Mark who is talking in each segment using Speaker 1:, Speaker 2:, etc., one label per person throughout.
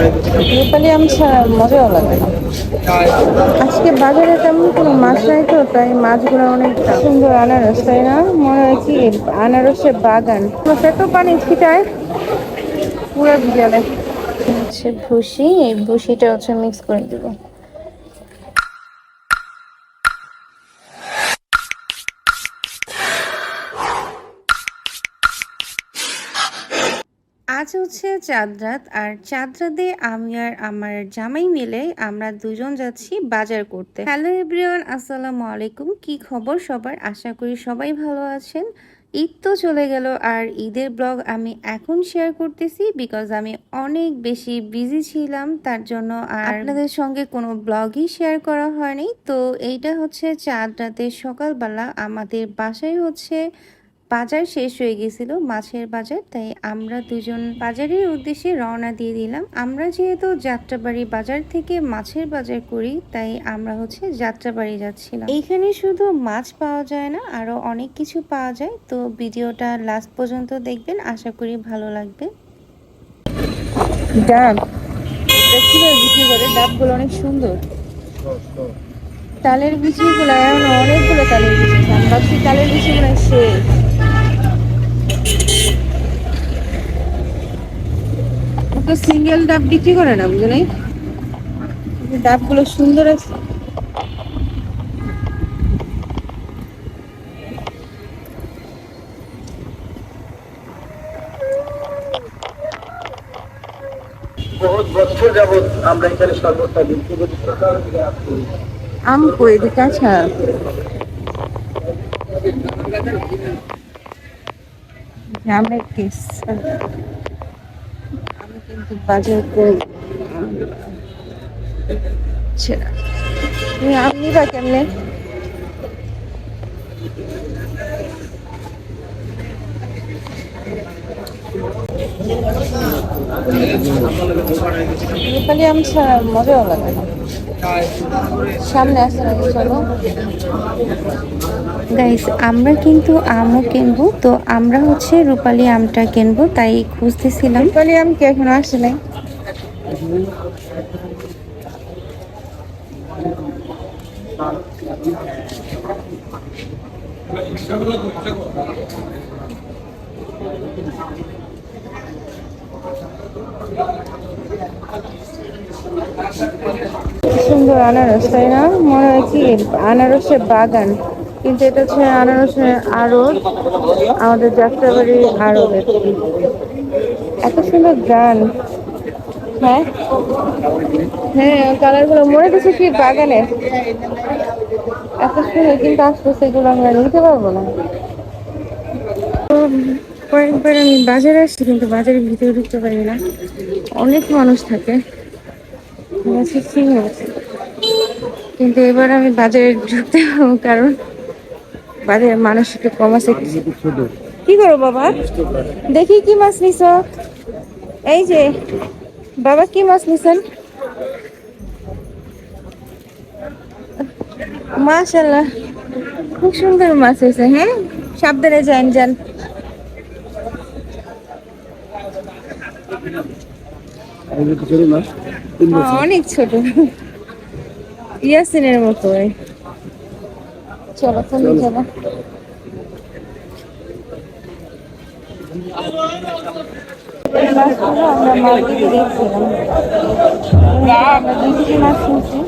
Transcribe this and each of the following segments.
Speaker 1: নেপালি আম ছাড়া মজাও লাগে না। আজকে বাজারে তেমন কোনো মাছ নাই তো, তাই মাছগুলো অনেক সুন্দর। আনারস, তাই না? মনে হয় কি আনারসের বাগান। এত পানি ছিটায় পুরো বিকেলে। হচ্ছে ভুসি, এই ভুসিটা হচ্ছে মিক্স করে দেবো। আজ হচ্ছে চাঁদ রাত, আর চাঁদ রাতে আমি আর আমার জামাই মিলে আমরা দুজন যাচ্ছি বাজার করতে। হ্যালো এভরিওয়ান, আসসালামু আলাইকুম। কি খবর সবার? আশা করি সবাই ভালো আছেন। ঈদ তো চলে গেল, আর ঈদের ব্লগ আমি এখন শেয়ার করতেছি বিকজ আমি অনেক বেশি বিজি ছিলাম, তার জন্য আর আপনাদের সঙ্গে কোনো ব্লগই শেয়ার করা হয়নি। তো এইটা হচ্ছে চাঁদ রাতের সকালবেলা। আমাদের বাসায় হচ্ছে বাজার শেষ হয়ে গেছিল, মাছের বাজার, তাই আমরা দুজন বাজারের উদ্দেশ্যে রওনা দিয়ে দিলাম। আমরা যেহেতু যাত্রাবাড়ি বাজার থেকে মাছের বাজার করি, তাই আমরা হচ্ছে যাত্রাবাড়ি যাচ্ছিলাম। এইখানে শুধু মাছ পাওয়া যায় না, আরো অনেক কিছু পাওয়া যায়। তো ভিডিওটা লাস্ট পর্যন্ত দেখবেন, আশা করি ভালো লাগবে। ডাব বিক্রি করে, ডাবগুলো অনেক সুন্দর। তালের বিচিগুলো এখন অনেকগুলো তালের বিচি, আমি ভাবছি তালের বিচিগুলো শেষ। তো সিঙ্গেল ডাব বিক্রি করে না, বুঝে নাই? ডাবগুলো সুন্দর আছে। বহুত বছর যাবত আমরা এখানে সর্বদা বিক্রি করি। আম কই দিকে? আচ্ছা, আমি কিন্তু বাজার করি। তুমি আম নিবা কেমনে? নেপালি আম ছাড়া মজাও লাগে না। সামনে আসতে লাগে, চলো গাইস। আমরা কিন্তু আমও কিনবো, তো আমরা হচ্ছে রূপালি আমটা কিনবো, তাই খুঁজতেছিলাম। রূপালি আম কি এখনো আসে নাই? সুন্দর আনারস, তাই না? মনে হয় কি আনারসের বাগান, কিন্তু এটা হচ্ছে আনারসের আড়ত, আমাদের যাত্রাবাড়ির আড়ত। এত সুন্দর গান। হ্যাঁ হ্যাঁ, কালার গুলো মনে হচ্ছে কি বাগানে এত সুন্দর, কিন্তু আসতেছে এগুলো আমরা নিতে পারবো না। তো কয়েকবার আমি বাজারে আসছি, কিন্তু বাজারের ভিতরে ঢুকতে পারি না, অনেক মানুষ থাকে। কিন্তু এবার আমি বাজারে ঢুকতে পারবো, কারণ বাজারে মানুষ একটু কম আছে। কি করো বাবা? দেখি কি মাছ নিছ। এই যে বাবা, কি মাছ নিছেন? মাশাআল্লাহ, খুব সুন্দর মাছ হয়েছে। হ্যাঁ, সাবধানে যান যান। অনেক ছোট, ইয়াসিনের মতো। চলো তুমি চলো। আমরা মার্কেটে দেখছিলাম, আমরা 2 কেজি মাছ কিনছি।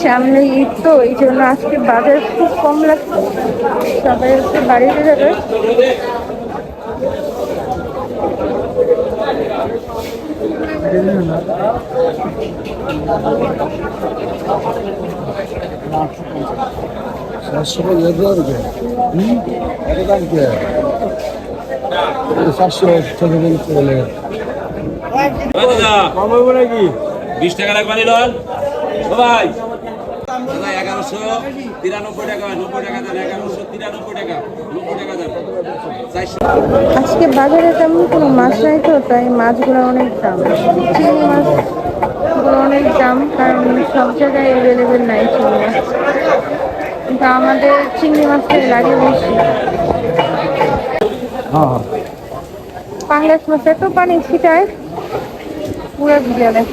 Speaker 1: সামনে ঈদ, তো এই জন্য আজকে বাজার খুব কম লাগছে, সবাই একটু বাড়িতে যাবে।
Speaker 2: নাকি 20 টাকা লাগবে নিলন ভাই। 1193 টাকা, 90 টাকা দেন। 1193 টাকা, 90 টাকা দেন।
Speaker 1: আজকে বাজারে তেমন কোনো মাছ নাই তো, তাই মাছগুলো অনেক দাম। চিংড়ি মাছগুলো অনেক দাম, কারণ সব জায়গায় অ্যাভেলেবেল নাই চিংড়ি মাছ। কিন্তু আমাদের চিংড়ি মাছের লাগে বেশি। পাঙ্গাস মাছে তো পানি ছিটায় পুরো ভিজালে।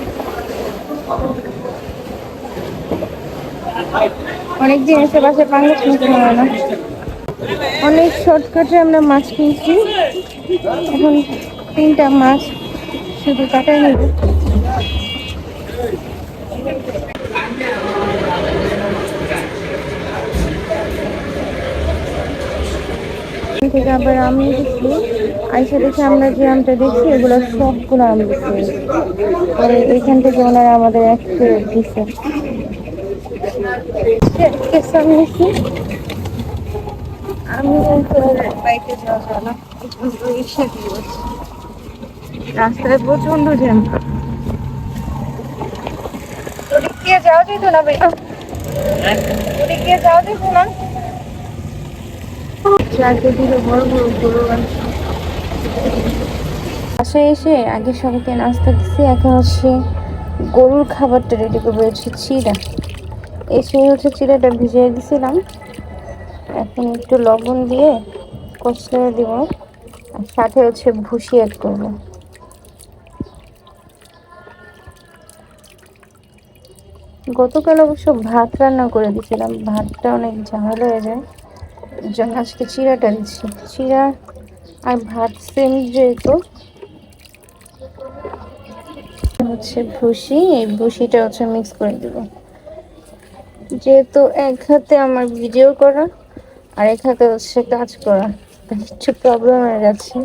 Speaker 1: অনেক দিন এসে বাসে পাঙ্গাস মাছ খাওয়া না। অনেক শর্টকাটে আমরা মাছ কিনছি। এখন 3টা মাছ শুধু কাটাই নেব। থেকে আবার আমি দেখছি আইসা দেখে আমরা যে আমটা দেখছি এগুলো সবগুলো আম দিচ্ছে। পরে এখান থেকে ওনারা আমাদের একটা দিচ্ছে। আমি বাইকে যাওয়া যায় না, রিক্সা দিয়ে বসছি। রাস্তায় প্রচন্ড জ্যাম। ওদিক দিয়ে যাওয়া যেত না ভাই, ওদিক দিয়ে যাওয়া যেত না। চারদিকে বড় বড় গরু আছে। বাসায় এসে আগে সবাইকে নাস্তা দিচ্ছি, এখন হচ্ছে গরুর খাবারটা রেডি করবো। হচ্ছে চিড়া, এসে হচ্ছে চিড়াটা ভিজিয়ে দিছিলাম, এখন একটু লবণ দিয়ে কষলে দিব, আর সাথে হচ্ছে ভুসি অ্যাড করবো। গতকাল অবশ্য ভাত রান্না করে দিয়েছিলাম, ভাতটা অনেক ঝামেলা হয়ে যায়, এই জন্য আজকে চিড়াটা দিচ্ছি। চিড়া আর ভাত সেম যেহেতু হচ্ছে ভুসি, এই ভুসিটা হচ্ছে মিক্স করে দেবো। যেহেতু এক হাতে আমার ভিডিও করা আর এক হাতে হচ্ছে কাজ করা, একটু প্রবলেম হয়ে যাচ্ছে,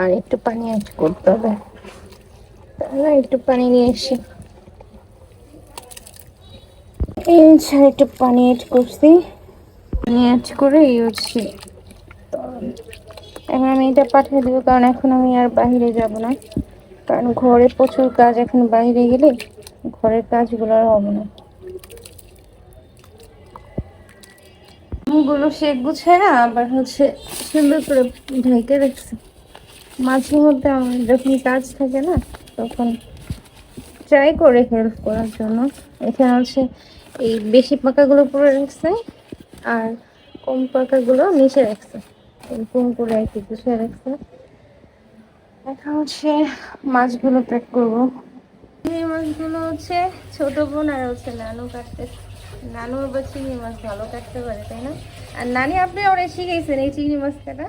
Speaker 1: আর একটু পানি অ্যাড করতে হবে। তাহলে একটু পানি নিয়ে এসে এই একটু পানি অ্যাড করছি, পানি অ্যাড করে এই হচ্ছে এখন আমি এটা পাঠিয়ে দেবো, কারণ এখন আমি আর বাইরে যাব না, কারণ ঘরে প্রচুর কাজ, এখন বাইরে গেলে ঘরের কাজগুলো আর হবে না। মুগুলো সে গুছায় না আবার হচ্ছে সুন্দর করে ঢেকে রাখছে। মাঝে মধ্যে আমার যখন কাজ থাকে না তখন ট্রাই করে হেল্প করার জন্য। এখানে হচ্ছে এই বেশি পাকাগুলো পরে রাখছে আর কম পাকাগুলো নিচে রাখছে, এরকম করে আর কি গুছিয়ে রাখছে। এখন হচ্ছে মাছগুলো প্যাক করবো। এই মাছগুলো হচ্ছে ছোট বোন আর হচ্ছে নানু কাটতে, নানু আবার চিংড়ি মাছ ভালো কাটতে পারে তাই না? আর নানি আপনি ওরা শিখেছেন এই চিংড়ি মাছ কাটা?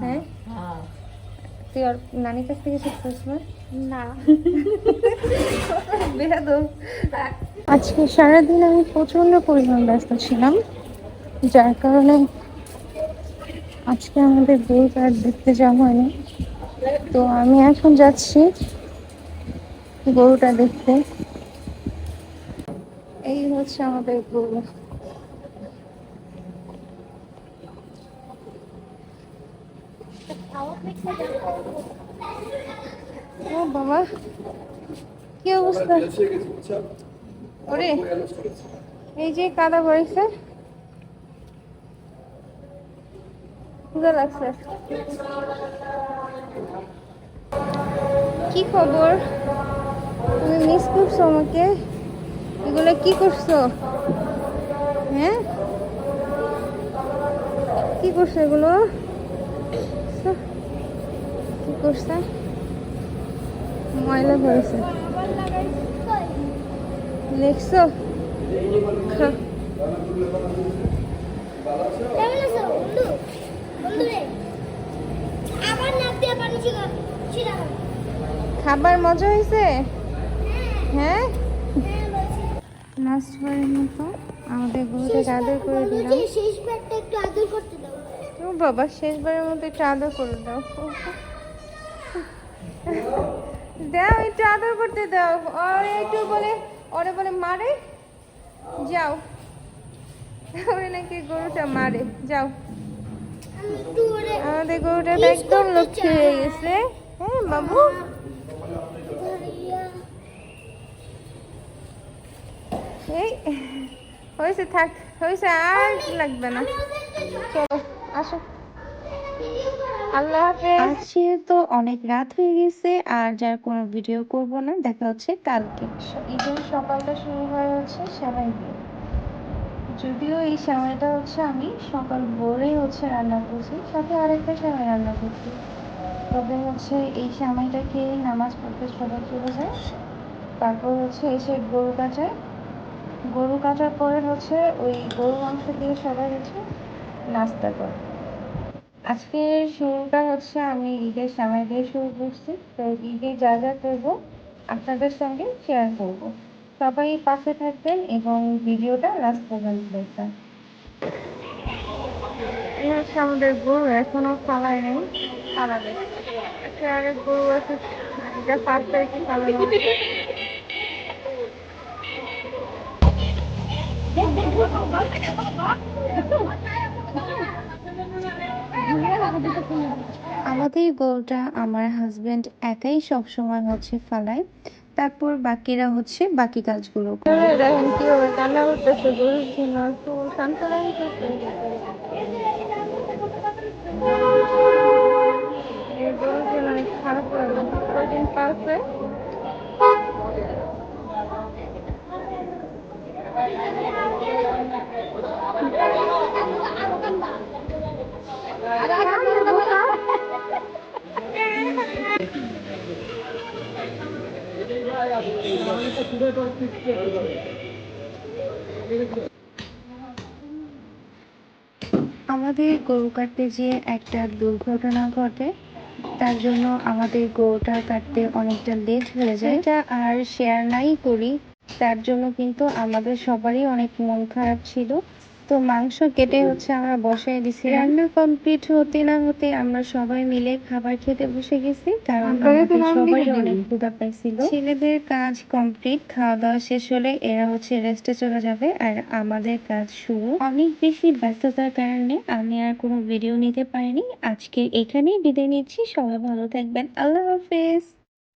Speaker 1: হ্যাঁ, তুই ওর নানির কাছ থেকে শিখছিস না? বেয়াদব। আজকে সারাদিন আমি প্রচন্ড পরিমাণ ব্যস্ত ছিলাম, যার কারণে আজকে আমাদের গরুটা দেখতে যাওয়া হয়নি। তো আমি এখন যাচ্ছি গরুটা দেখতে। এই হচ্ছে আমাদের গরু। ও বাবা, কি অবস্থা! ওরে এই যে কাদা পড়েছে, ক্ষুধা লাগছে। কি খবর? তুমি মিস করছো আমাকে? এগুলো কি করছো? হ্যাঁ, কি করছো এগুলো? কি করছে? ময়লা ভরেছে, দেখছো? খাবার মজা হয়েছে? হ্যাঁ, লাস্ট বারের মতো আমাদের গরুটাকে আদর করে দিলাম। ও বাবা, শেষবারের মতো একটু আদর করে দাও, দাও একটু আদর করতে দাও। ওরে একটু বলে, ওরে বলে মারে, যাও। ওরে নাকি গরুটা মারে, যাও। আমাদের গরুটা একদম লক্ষ্মী হয়ে গেছে। হ্যাঁ বাবু, এই হয়েছে, থাক, হয়েছে, আর লাগবে না। চলো আসো। আল্লাহ হাফেজ। আজকে তো অনেক রাত হয়ে গেছে, আর যার কোনো ভিডিও করব না, দেখা হচ্ছে কালকে। ঈদের সকালটা শুরু হয়ে হচ্ছে সেমাই দিয়ে। যদিও এই সেমাইটা হচ্ছে আমি সকাল ভোরেই হচ্ছে রান্না করছি, সাথে আরেকটা সেমাই রান্না করছি। তবে হচ্ছে এই সেমাইটা খেয়ে নামাজ পড়তে সবাই চলে যায়, তারপর হচ্ছে এসে গরু কাটায়। গরু কাটার পরে হচ্ছে ওই গরু মাংস দিয়ে সবাই হচ্ছে নাস্তা করে। আজকের শুরুটা হচ্ছে আমি ঈদের সেমাই দিয়ে শুরু করছি। তো ঈদে যা যা করবো আপনাদের সঙ্গে শেয়ার করব। সবাই পাশে থাকবেন এবং ভিডিওটা লাস্ট পর্যন্ত দেখবেন। এই হচ্ছে আমাদের গরু, এখনো ফালায় নেই, ফালাবে। আচ্ছা, আরেক গরু আছে, এটা 5 তারিখে ফালানো হবে। আমাদের গরুটা আমার হাজবেন্ড একাই সবসময় হচ্ছে ফালায়, তারপর বাকিরা হচ্ছে বাকি কাজগুলো করে। দেখেন কিভাবে কান্না করতেছে, গরুর জন্য একটু শান্ত লাগতেছে। এই গরুর জন্য অনেক খারাপ লাগে, কয়দিন পালছে। আমাদের গরু কাটতে যেয়ে একটা দুর্ঘটনা ঘটে, তার জন্য আমাদের গরুটা কাটতে অনেকটা লেট হয়ে যায়। এটা আর শেয়ার নাই করি, তার জন্য কিন্তু আমাদের সবারই অনেক মন খারাপ ছিল। তো মাংস কেটে হচ্ছে আমরা বসাই দিছি, রান্না কমপ্লিট হতে না হতে আমরা সবাই মিলে খাবার খেতে বসে গেছি, কারণ আমাদের সবারই অনেক ক্ষুধা পাইছিল। ছেলেদের কাজ কমপ্লিট, খাওয়া দাওয়া শেষ হলে এরা হচ্ছে রেস্টে চলে যাবে, আর আমাদের কাজ শুরু। অনেক বেশি ব্যস্ততার কারণে আমি আর কোনো ভিডিও নিতে পারিনি। আজকে এখানেই বিদায় নিচ্ছি, সবাই ভালো থাকবেন, আল্লাহ হাফেজ।